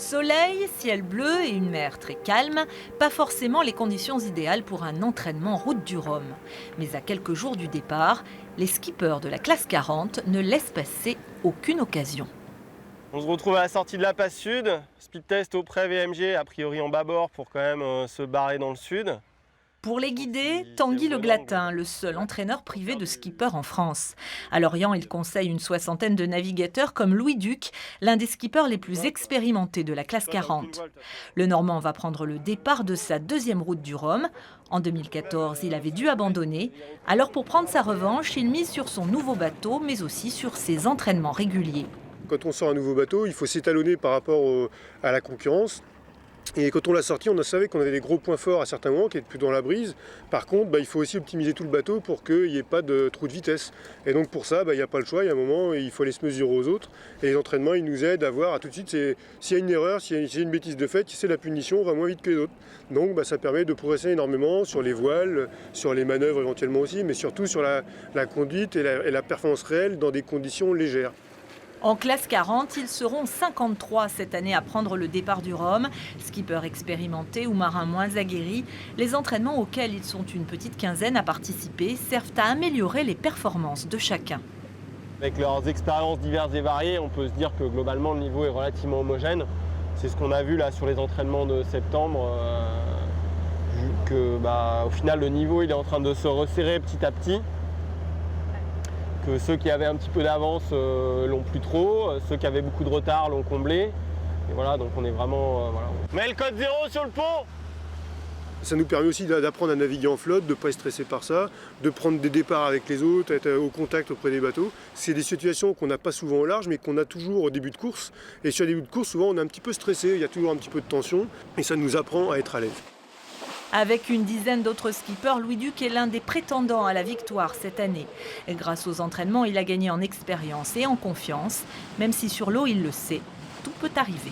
Soleil, ciel bleu et une mer très calme, pas forcément les conditions idéales pour un entraînement route du Rhum. Mais à quelques jours du départ, les skippers de la classe 40 ne laissent passer aucune occasion. On se retrouve à la sortie de la passe sud, speed test auprès VMG, a priori en bâbord pour quand même se barrer dans le sud. Pour les guider, Tanguy Le Glatin, le seul entraîneur privé de skipper en France. À Lorient, il conseille une soixantaine de navigateurs comme Louis Duc, l'un des skippers les plus expérimentés de la classe 40. Le Normand va prendre le départ de sa deuxième route du Rhum. En 2014, il avait dû abandonner. Alors pour prendre sa revanche, il mise sur son nouveau bateau, mais aussi sur ses entraînements réguliers. Quand on sort un nouveau bateau, il faut s'étalonner par rapport à la concurrence. Et quand on l'a sorti, on savait qu'on avait des gros points forts à certains moments qui étaient plus dans la brise. Par contre, il faut aussi optimiser tout le bateau pour qu'il n'y ait pas de trou de vitesse. Et donc pour ça, il n'y a pas le choix. Il y a un moment, il faut aller se mesurer aux autres. Et les entraînements, ils nous aident à voir tout de suite s'il y a une erreur, s'il y a une bêtise de fait, c'est la punition, on va moins vite que les autres. Donc ça permet de progresser énormément sur les voiles, sur les manœuvres éventuellement aussi, mais surtout sur la conduite et la performance réelle dans des conditions légères. En classe 40, ils seront 53 cette année à prendre le départ du Rhum. Skippers expérimentés ou marins moins aguerris, les entraînements auxquels ils sont une petite quinzaine à participer servent à améliorer les performances de chacun. Avec leurs expériences diverses et variées, on peut se dire que globalement le niveau est relativement homogène. C'est ce qu'on a vu là sur les entraînements de septembre, au final le niveau il est en train de se resserrer petit à petit. Que ceux qui avaient un petit peu d'avance l'ont plus trop, ceux qui avaient beaucoup de retard l'ont comblé. Et voilà, donc on est vraiment... Mets le code 0 sur le pont. Ça nous permet aussi d'apprendre à naviguer en flotte, de ne pas être stressé par ça, de prendre des départs avec les autres, être au contact auprès des bateaux. C'est des situations qu'on n'a pas souvent au large, mais qu'on a toujours au début de course. Et sur les débuts de course, souvent on est un petit peu stressé, il y a toujours un petit peu de tension, et ça nous apprend à être à l'aise. Avec une dizaine d'autres skippers, Louis Duc est l'un des prétendants à la victoire cette année. Et grâce aux entraînements, il a gagné en expérience et en confiance. Même si sur l'eau, il le sait, tout peut arriver.